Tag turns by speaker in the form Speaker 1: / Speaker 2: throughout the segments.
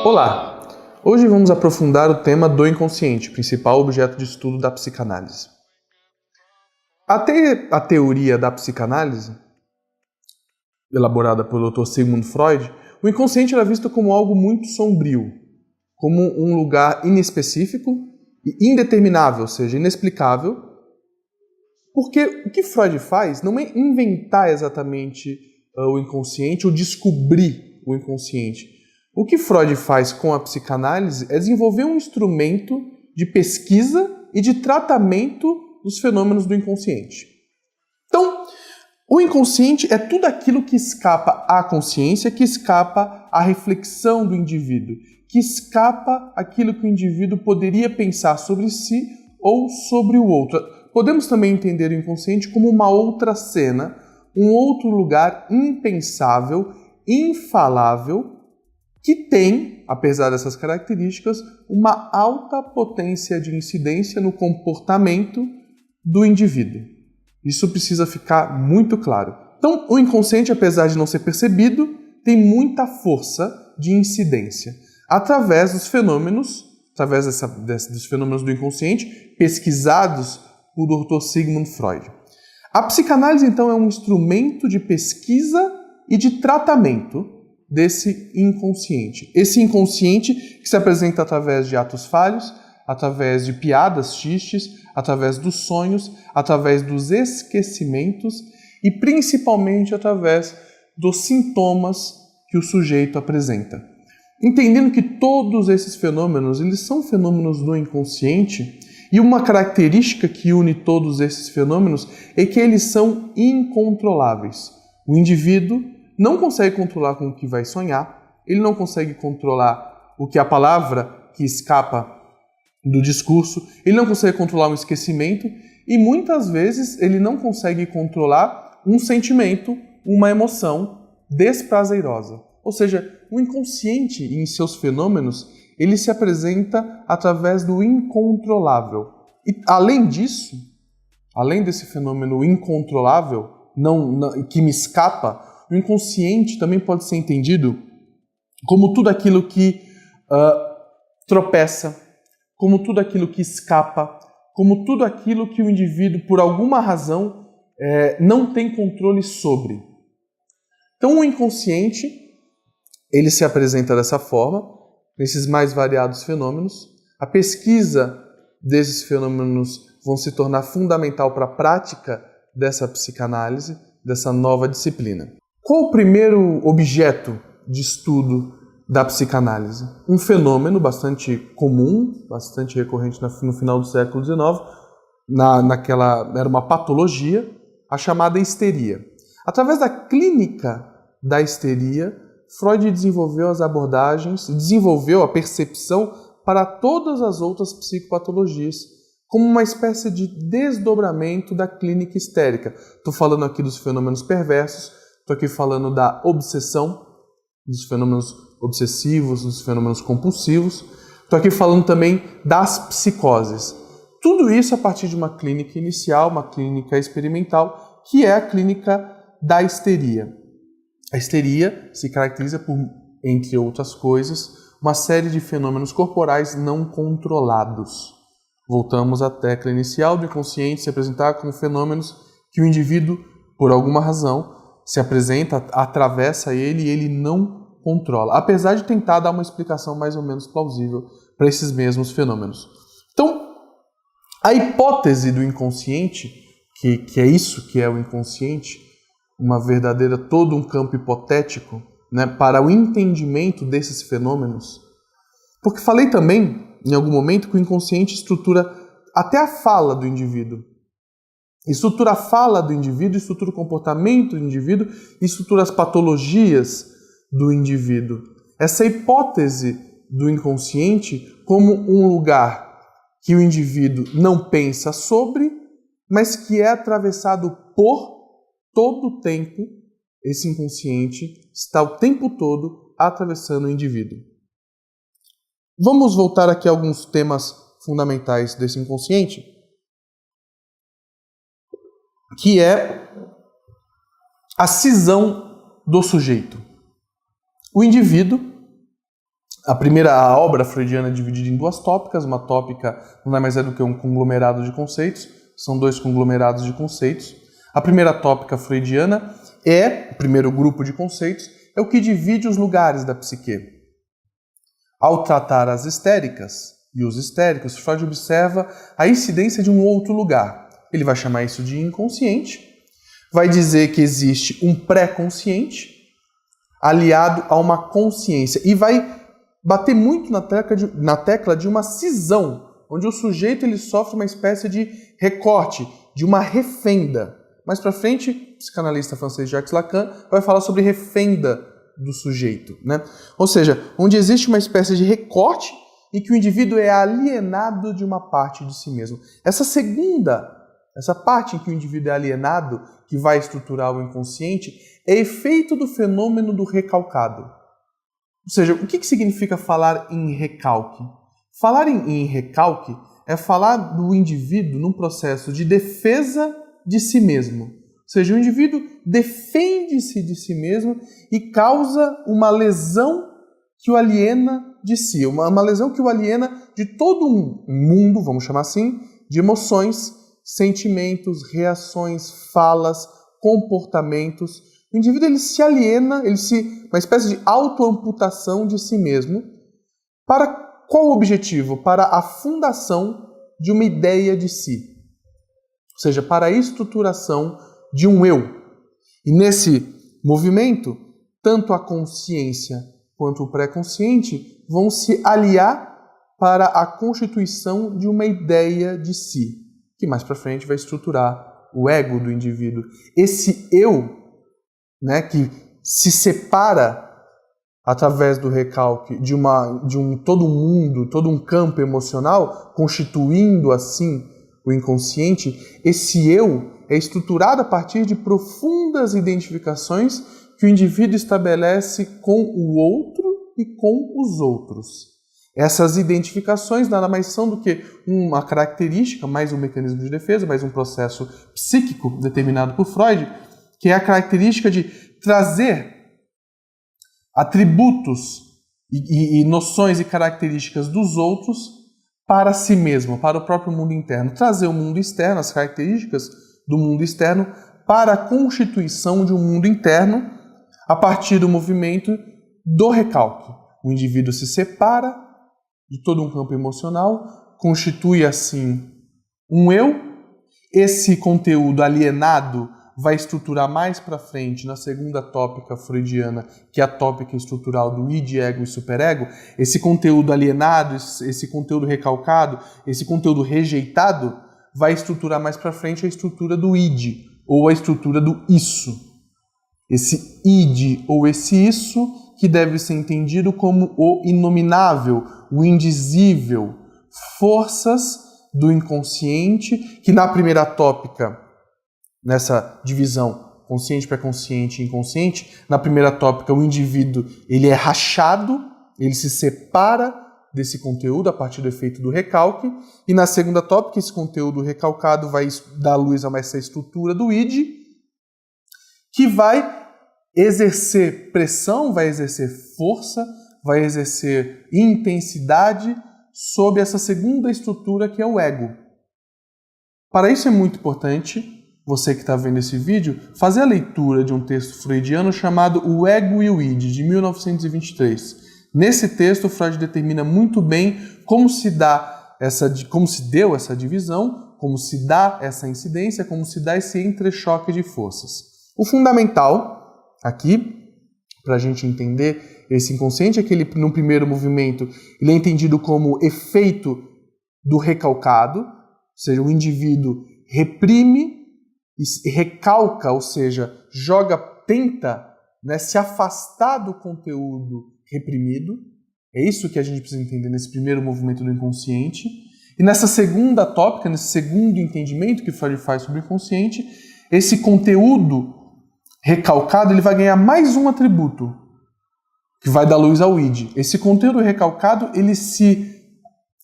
Speaker 1: Olá! Hoje vamos aprofundar o tema do inconsciente, principal objeto de estudo da psicanálise. Até a teoria da psicanálise, elaborada pelo Dr. Sigmund Freud, o inconsciente era visto como algo muito sombrio, como um lugar inespecífico e indeterminável, ou seja, inexplicável, porque o que Freud faz não é inventar exatamente o inconsciente ou descobrir o inconsciente. O que Freud faz com a psicanálise é desenvolver um instrumento de pesquisa e de tratamento dos fenômenos do inconsciente. Então, o inconsciente é tudo aquilo que escapa à consciência, que escapa à reflexão do indivíduo, que escapa àquilo que o indivíduo poderia pensar sobre si ou sobre o outro. Podemos também entender o inconsciente como uma outra cena, um outro lugar impensável, infalável, que tem, apesar dessas características, uma alta potência de incidência no comportamento do indivíduo. Isso precisa ficar muito claro. Então, o inconsciente, apesar de não ser percebido, tem muita força de incidência através dos fenômenos, dos fenômenos do inconsciente pesquisados por Dr. Sigmund Freud. A psicanálise, então, é um instrumento de pesquisa e de tratamento desse inconsciente. Esse inconsciente que se apresenta através de atos falhos, através de piadas, xistes, através dos sonhos, através dos esquecimentos e principalmente através dos sintomas que o sujeito apresenta. Entendendo que todos esses fenômenos, eles são fenômenos do inconsciente, e uma característica que une todos esses fenômenos é que eles são incontroláveis. O indivíduo não consegue controlar com o que vai sonhar, ele não consegue controlar o que a palavra que escapa do discurso, ele não consegue controlar um esquecimento e muitas vezes ele não consegue controlar um sentimento, uma emoção desprazerosa. Ou seja, o inconsciente em seus fenômenos, ele se apresenta através do incontrolável. E além disso, além desse fenômeno incontrolável, que me escapa, o inconsciente também pode ser entendido como tudo aquilo que tropeça, como tudo aquilo que escapa, como tudo aquilo que o indivíduo, por alguma razão, não tem controle sobre. Então, o inconsciente, ele se apresenta dessa forma, nesses mais variados fenômenos. A pesquisa desses fenômenos vão se tornar fundamental para a prática dessa psicanálise, dessa nova disciplina. Qual o primeiro objeto de estudo da psicanálise? Um fenômeno bastante comum, bastante recorrente no final do século XIX, era uma patologia, a chamada histeria. Através da clínica da histeria, Freud desenvolveu as abordagens, desenvolveu a percepção para todas as outras psicopatologias, como uma espécie de desdobramento da clínica histérica. Estou falando aqui dos fenômenos perversos, estou aqui falando da obsessão, dos fenômenos obsessivos, dos fenômenos compulsivos. Estou aqui falando também das psicoses. Tudo isso a partir de uma clínica inicial, uma clínica experimental, que é a clínica da histeria. A histeria se caracteriza por, entre outras coisas, uma série de fenômenos corporais não controlados. Voltamos à tecla inicial do inconsciente se apresentar como fenômenos que o indivíduo, por alguma razão, se apresenta, atravessa ele e ele não controla, apesar de tentar dar uma explicação mais ou menos plausível para esses mesmos fenômenos. Então, a hipótese do inconsciente, que é isso que é o inconsciente, todo um campo hipotético, né, para o entendimento desses fenômenos, porque falei também, em algum momento, que o inconsciente estrutura até a fala do indivíduo. Estrutura a fala do indivíduo, estrutura o comportamento do indivíduo, estrutura as patologias do indivíduo. Essa hipótese do inconsciente como um lugar que o indivíduo não pensa sobre, mas que é atravessado por todo o tempo. Esse inconsciente está o tempo todo atravessando o indivíduo. Vamos voltar aqui a alguns temas fundamentais desse inconsciente, que é a cisão do sujeito. O indivíduo, a obra freudiana é dividida em duas tópicas. Uma tópica não é mais do que um conglomerado de conceitos, são dois conglomerados de conceitos. A primeira tópica freudiana o primeiro grupo de conceitos, é o que divide os lugares da psique. Ao tratar as histéricas e os histéricos, Freud observa a incidência de um outro lugar. Ele vai chamar isso de inconsciente, vai dizer que existe um pré-consciente aliado a uma consciência e vai bater muito na tecla de uma cisão, onde o sujeito ele sofre uma espécie de recorte, de uma refenda. Mais para frente, o psicanalista francês Jacques Lacan vai falar sobre refenda do sujeito, né? Ou seja, onde existe uma espécie de recorte e que o indivíduo é alienado de uma parte de si mesmo. Essa parte em que o indivíduo é alienado, que vai estruturar o inconsciente, é efeito do fenômeno do recalcado. Ou seja, o que significa falar em recalque? Falar em recalque é falar do indivíduo num processo de defesa de si mesmo. Ou seja, o indivíduo defende-se de si mesmo e causa uma lesão que o aliena de si, uma lesão que o aliena de todo um mundo, vamos chamar assim, de emoções, sentimentos, reações, falas, comportamentos. O indivíduo ele se aliena, uma espécie de autoamputação de si mesmo. Para qual objetivo? Para a fundação de uma ideia de si. Ou seja, para a estruturação de um eu. E nesse movimento, tanto a consciência quanto o pré-consciente vão se aliar para a constituição de uma ideia de si, que mais para frente vai estruturar o ego do indivíduo. Esse eu, né, que se separa através do recalque de todo um mundo, todo um campo emocional, constituindo assim o inconsciente, esse eu é estruturado a partir de profundas identificações que o indivíduo estabelece com o outro e com os outros. Essas identificações nada mais são do que uma característica, mais um mecanismo de defesa, mais um processo psíquico determinado por Freud, que é a característica de trazer atributos e noções e características dos outros para si mesmo, para o próprio mundo interno. Trazer o mundo externo, as características do mundo externo, para a constituição de um mundo interno a partir do movimento do recalque. O indivíduo se separa de todo um campo emocional, constitui assim um eu. Esse conteúdo alienado vai estruturar mais para frente, na segunda tópica freudiana, que é a tópica estrutural do id, ego e superego. Esse conteúdo alienado, esse conteúdo recalcado, esse conteúdo rejeitado, vai estruturar mais para frente a estrutura do id, ou a estrutura do isso. Esse id, ou esse isso, que deve ser entendido como o inominável, o indizível, forças do inconsciente, que na primeira tópica, nessa divisão consciente, pré-consciente e inconsciente, na primeira tópica o indivíduo ele é rachado, ele se separa desse conteúdo a partir do efeito do recalque, e na segunda tópica esse conteúdo recalcado vai dar luz a essa estrutura do id, que vai exercer pressão, vai exercer força, vai exercer intensidade sobre essa segunda estrutura que é o ego. Para isso é muito importante, você que está vendo esse vídeo, fazer a leitura de um texto freudiano chamado O Ego e o Id, de 1923. Nesse texto, Freud determina muito bem como se deu essa divisão, como se dá essa incidência, como se dá esse entrechoque de forças. O fundamental aqui, para a gente entender esse inconsciente, é que ele, no primeiro movimento, ele é entendido como efeito do recalcado, ou seja, o indivíduo reprime e recalca, ou seja, tenta, né, se afastar do conteúdo reprimido. É isso que a gente precisa entender nesse primeiro movimento do inconsciente. E nessa segunda tópica, nesse segundo entendimento que Freud faz sobre o inconsciente, esse conteúdo recalcado ele vai ganhar mais um atributo que vai dar luz ao id. Esse conteúdo recalcado ele se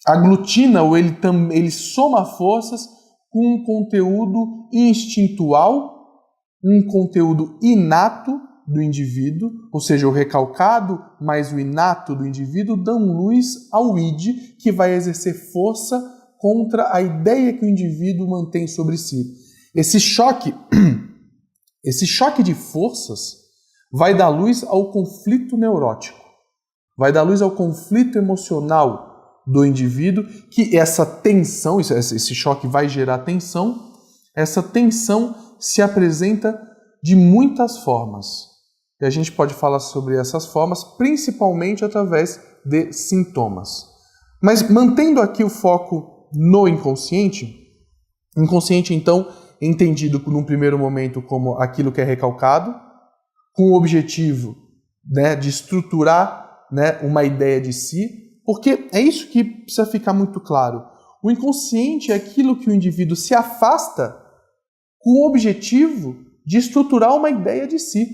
Speaker 1: aglutina ou ele soma forças com um conteúdo instintual, um conteúdo inato do indivíduo, ou seja, o recalcado mais o inato do indivíduo, dão luz ao id, que vai exercer força contra a ideia que o indivíduo mantém sobre si. Esse choque de forças vai dar luz ao conflito neurótico, vai dar luz ao conflito emocional do indivíduo, que essa tensão, esse choque vai gerar tensão, essa tensão se apresenta de muitas formas. E a gente pode falar sobre essas formas, principalmente através de sintomas. Mas mantendo aqui o foco no inconsciente, então, entendido num primeiro momento como aquilo que é recalcado, com o objetivo, né, de estruturar, né, uma ideia de si, porque é isso que precisa ficar muito claro. O inconsciente é aquilo que o indivíduo se afasta com o objetivo de estruturar uma ideia de si.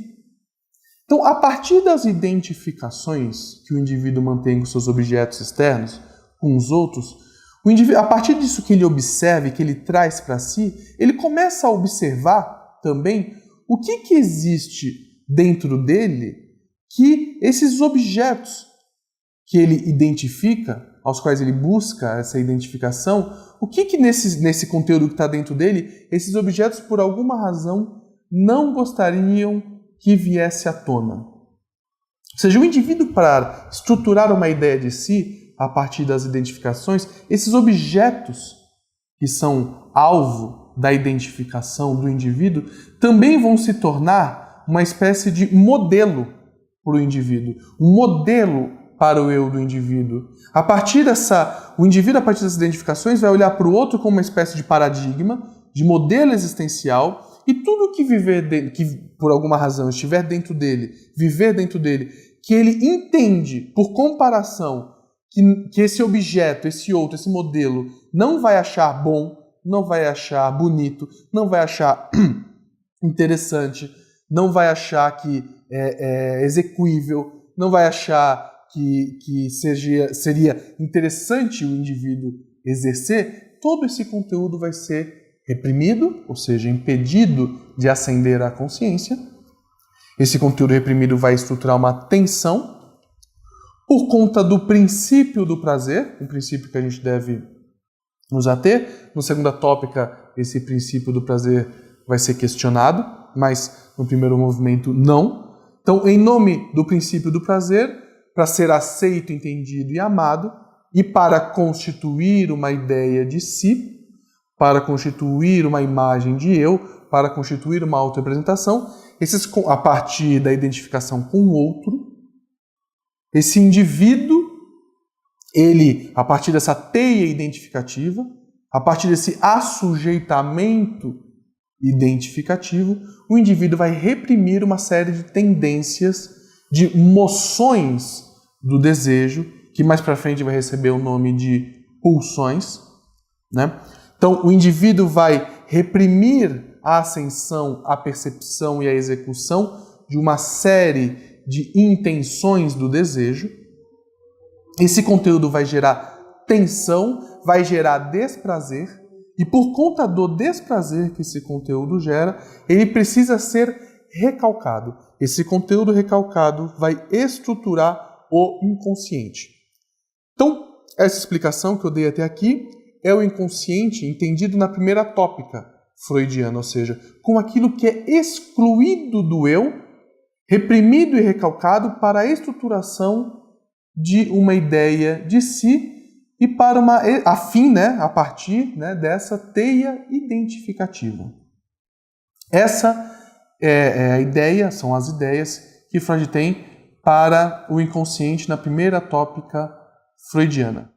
Speaker 1: Então, a partir das identificações que o indivíduo mantém com seus objetos externos, com os outros, a partir disso que ele observa e que ele traz para si, ele começa a observar também o que existe dentro dele, que esses objetos que ele identifica, aos quais ele busca essa identificação, o que nesse conteúdo que está dentro dele, esses objetos, por alguma razão, não gostariam que viesse à tona. Ou seja, o indivíduo, para estruturar uma ideia de si, a partir das identificações, esses objetos que são alvo da identificação do indivíduo, também vão se tornar uma espécie de modelo para o indivíduo, um modelo para o eu do indivíduo. O indivíduo, a partir dessas identificações, vai olhar para o outro como uma espécie de paradigma, de modelo existencial, e tudo que por alguma razão estiver dentro dele, viver dentro dele, que ele entende, por comparação, que esse objeto, esse outro, esse modelo, não vai achar bom, não vai achar bonito, não vai achar interessante, não vai achar que é execuível, não vai achar que seria interessante o indivíduo exercer, todo esse conteúdo vai ser reprimido, ou seja, impedido de ascender à consciência. Esse conteúdo reprimido vai estruturar uma tensão por conta do princípio do prazer, um princípio que a gente deve nos ater. No segunda tópica, esse princípio do prazer vai ser questionado, mas no primeiro movimento não. Então, em nome do princípio do prazer, para ser aceito, entendido e amado, e para constituir uma ideia de si, para constituir uma imagem de eu, para constituir uma autorrepresentação, a partir da identificação com o outro, esse indivíduo, ele, a partir dessa teia identificativa, a partir desse assujeitamento identificativo, o indivíduo vai reprimir uma série de tendências, de moções do desejo, que mais para frente vai receber o nome de pulsões, né? Então, o indivíduo vai reprimir a ascensão, a percepção e a execução de uma série de intenções do desejo. Esse conteúdo vai gerar tensão, vai gerar desprazer, e por conta do desprazer que esse conteúdo gera, ele precisa ser recalcado. Esse conteúdo recalcado vai estruturar o inconsciente. Então, essa explicação que eu dei até aqui é o inconsciente entendido na primeira tópica freudiana, ou seja, com aquilo que é excluído do eu, reprimido e recalcado para a estruturação de uma ideia de si e para a partir dessa teia identificativa. Essa é a ideia, são as ideias que Freud tem para o inconsciente na primeira tópica freudiana.